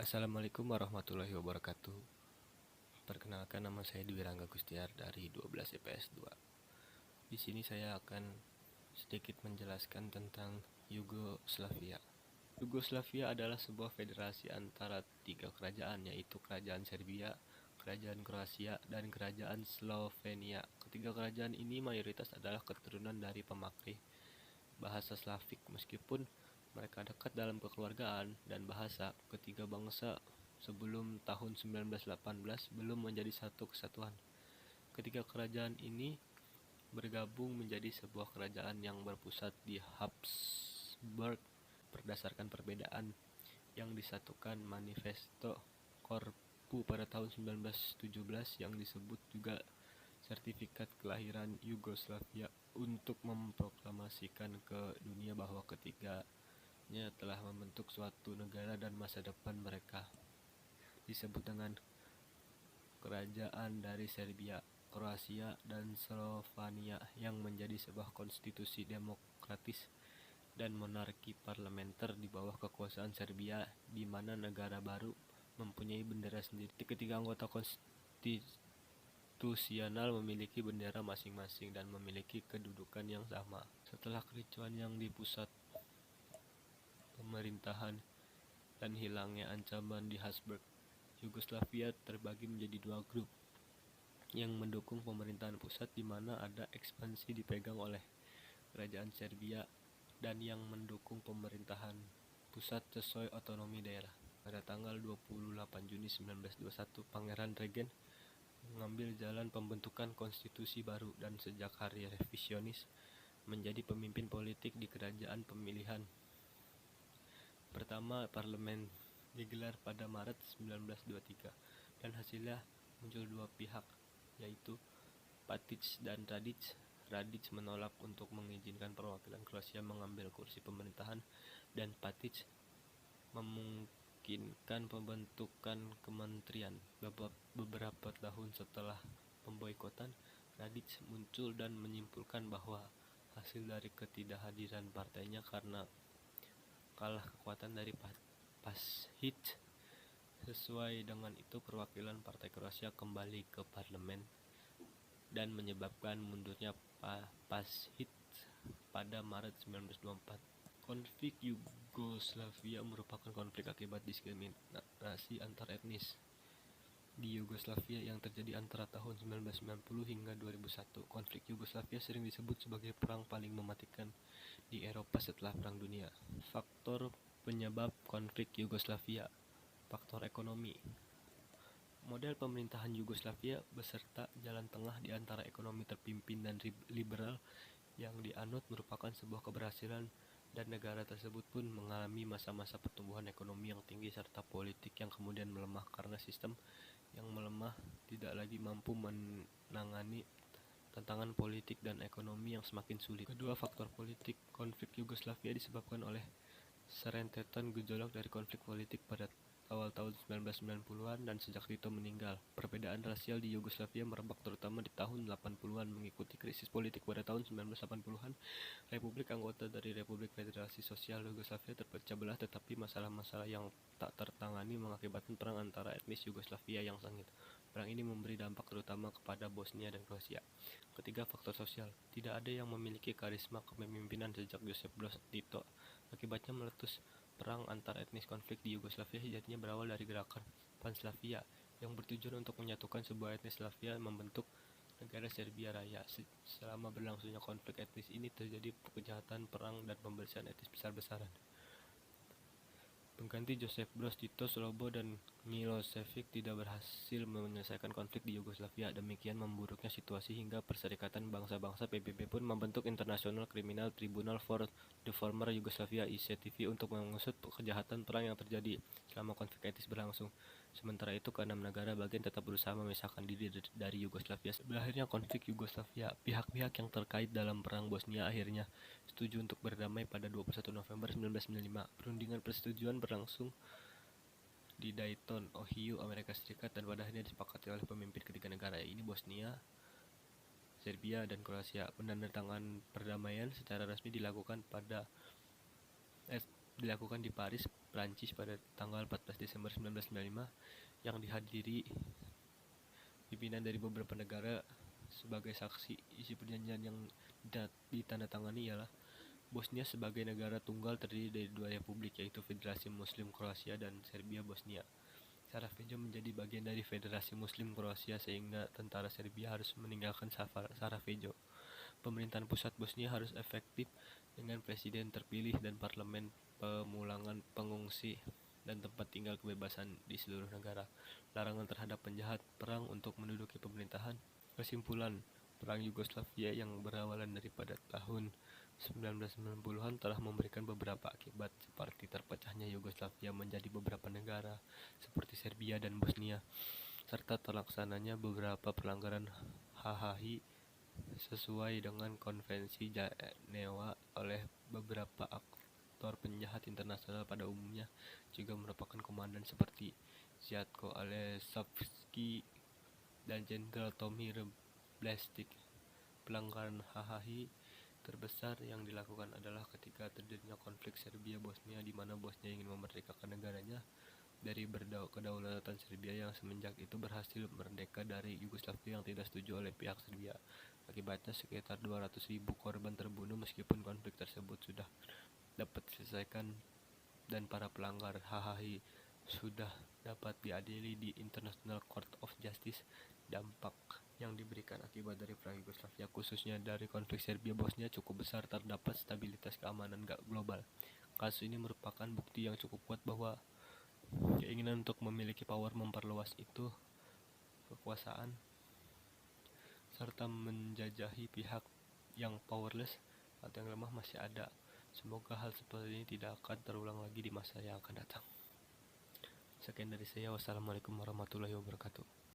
Assalamualaikum warahmatullahi wabarakatuh. Perkenalkan, nama saya Dwi Rangga Gustiar dari 12 IPS 2. Di sini saya akan sedikit menjelaskan tentang Yugoslavia. Yugoslavia adalah sebuah federasi antara tiga kerajaan, yaitu Kerajaan Serbia, Kerajaan Kroasia, dan Kerajaan Slovenia. Ketiga kerajaan ini mayoritas adalah keturunan dari pemakai bahasa Slavik. Meskipun mereka dekat dalam kekeluargaan dan bahasa, ketiga bangsa sebelum tahun 1918 belum menjadi satu kesatuan. Ketiga kerajaan ini bergabung menjadi sebuah kerajaan yang berpusat di Habsburg berdasarkan perbedaan yang disatukan Manifesto Corfu pada tahun 1917 yang disebut juga Sertifikat Kelahiran Yugoslavia untuk memproklamasikan ke dunia bahwa ketiganya telah membentuk suatu negara dan masa depan mereka. Disebut dengan kerajaan dari Serbia, Kroasia, dan Slovenia yang menjadi sebuah konstitusi demokratis dan monarki parlementer di bawah kekuasaan Serbia, di mana negara baru mempunyai bendera sendiri. Ketiga anggota konstitusional memiliki bendera masing-masing dan memiliki kedudukan yang sama. Setelah kericuan yang di pusat pemerintahan dan hilangnya ancaman di Habsburg, Yugoslavia terbagi menjadi dua grup yang mendukung pemerintahan pusat, di mana ada ekspansi dipegang oleh Kerajaan Serbia, dan yang mendukung pemerintahan pusat sesuai otonomi daerah. Pada tanggal 28 Juni 1921, Pangeran Regen mengambil jalan pembentukan konstitusi baru dan sejak hari revisionis menjadi pemimpin politik di kerajaan. Pemilihan pertama parlemen digelar pada Maret 1923 dan hasilnya muncul dua pihak, yaitu Patic dan Radic. Radic menolak untuk mengizinkan perwakilan Kroasia mengambil kursi pemerintahan, dan Patic memungkinkan pembentukan kementerian. Beberapa tahun setelah pemboikotan, Radic muncul dan menyimpulkan bahwa hasil dari ketidakhadiran partainya karena kalah kekuatan dari Pašić. Sesuai dengan itu, perwakilan Partai Kroasia kembali ke parlemen dan menyebabkan mundurnya Pašić pada Maret 1924. Konflik Yugoslavia merupakan konflik akibat diskriminasi antar etnis di Yugoslavia yang terjadi antara tahun 1990 hingga 2001. Konflik Yugoslavia sering disebut sebagai perang paling mematikan di Eropa setelah Perang Dunia. Faktor penyebab konflik Yugoslavia. Faktor ekonomi. Model pemerintahan Yugoslavia beserta jalan tengah di antara ekonomi terpimpin dan liberal yang dianut merupakan sebuah keberhasilan, dan negara tersebut pun mengalami masa-masa pertumbuhan ekonomi yang tinggi serta politik yang kemudian melemah karena sistem yang melemah tidak lagi mampu menangani tantangan politik dan ekonomi yang semakin sulit. Kedua, faktor politik. Konflik Yugoslavia disebabkan oleh serentetan gejolak dari konflik politik pada awal tahun 1990-an dan sejak Tito meninggal. Perbedaan rasial di Yugoslavia merebak terutama di tahun 80-an. Mengikuti krisis politik pada tahun 1980-an, republik anggota dari Republik Federasi Sosial Yugoslavia terpecah belah, tetapi masalah-masalah yang tak tertangani mengakibatkan perang antara etnis Yugoslavia yang sengit. Perang ini memberi dampak terutama kepada Bosnia dan Kroasia. Ketiga, faktor sosial. Tidak ada yang memiliki karisma kepemimpinan sejak Josip Broz Tito. Akibatnya meletus perang antar etnis. Konflik di Yugoslavia sejatinya berawal dari gerakan Panslavia yang bertujuan untuk menyatukan sebuah etnis Slavia membentuk negara Serbia Raya. Selama berlangsungnya konflik etnis ini terjadi kejahatan perang dan pembersihan etnis besar-besaran. Pengganti Josip Broz Tito, Slobo, dan Milošević tidak berhasil menyelesaikan konflik di Yugoslavia. Demikian memburuknya situasi hingga Perserikatan Bangsa-Bangsa PBB pun membentuk International Criminal Tribunal for the Former Yugoslavia (ICTV) untuk mengusut kejahatan perang yang terjadi selama konflik etnis berlangsung. Sementara itu, keenam negara bagian tetap berusaha memisahkan diri dari Yugoslavia. Berakhirnya konflik Yugoslavia, pihak-pihak yang terkait dalam perang Bosnia akhirnya setuju untuk berdamai pada 21 November 1995. Perundingan persetujuan berlangsung di Dayton, Ohio, Amerika Serikat, dan pada akhirnya disepakati oleh pemimpin ketiga negara, ini Bosnia, Serbia, dan Kroasia. Penandatanganan perdamaian secara resmi dilakukan di Paris Prancis pada tanggal 14 Desember 1995 yang dihadiri pimpinan dari beberapa negara. Sebagai saksi, isi perjanjian yang ditandatangani ialah Bosnia sebagai negara tunggal terdiri dari dua republik, yaitu Federasi Muslim Kroasia dan Serbia Bosnia. Sarajevo menjadi bagian dari Federasi Muslim Kroasia sehingga tentara Serbia harus meninggalkan Sarajevo. Pemerintahan pusat Bosnia harus efektif dengan presiden terpilih dan parlemen, pemulangan pengungsi, dan tempat tinggal kebebasan di seluruh negara. Larangan terhadap penjahat perang untuk menduduki pemerintahan. Kesimpulan, Perang Yugoslavia yang berawalan daripada tahun 1990-an telah memberikan beberapa akibat seperti terpecahnya Yugoslavia menjadi beberapa negara seperti Serbia dan Bosnia, serta terlaksananya beberapa pelanggaran HHI sesuai dengan Konvensi Jenewa oleh beberapa aktor penjahat internasional pada umumnya juga merupakan komandan seperti Zlatko Alexovsky dan Jenderal Tommy Blestik. Pelanggaran HHI terbesar yang dilakukan adalah ketika terjadinya konflik Serbia-Bosnia di mana Bosnia ingin memerdekakan negaranya dari kedaulatan Serbia yang semenjak itu berhasil merdeka dari Yugoslavia yang tidak setuju oleh pihak Serbia. Akibatnya sekitar 200.000 korban terbunuh meskipun konflik tersebut sudah dapat diselesaikan dan para pelanggar HHI sudah dapat diadili di International Court of Justice. Dampak yang diberikan akibat dari perang Yugoslavia khususnya dari konflik Serbia-Bosnia cukup besar terdapat stabilitas keamanan global. Kasus ini merupakan bukti yang cukup kuat bahwa keinginan untuk memiliki power memperluas itu kekuasaan serta menjajahi pihak yang powerless atau yang lemah masih ada. Semoga hal seperti ini tidak akan terulang lagi di masa yang akan datang. Sekian dari saya. Wassalamualaikum warahmatullahi wabarakatuh.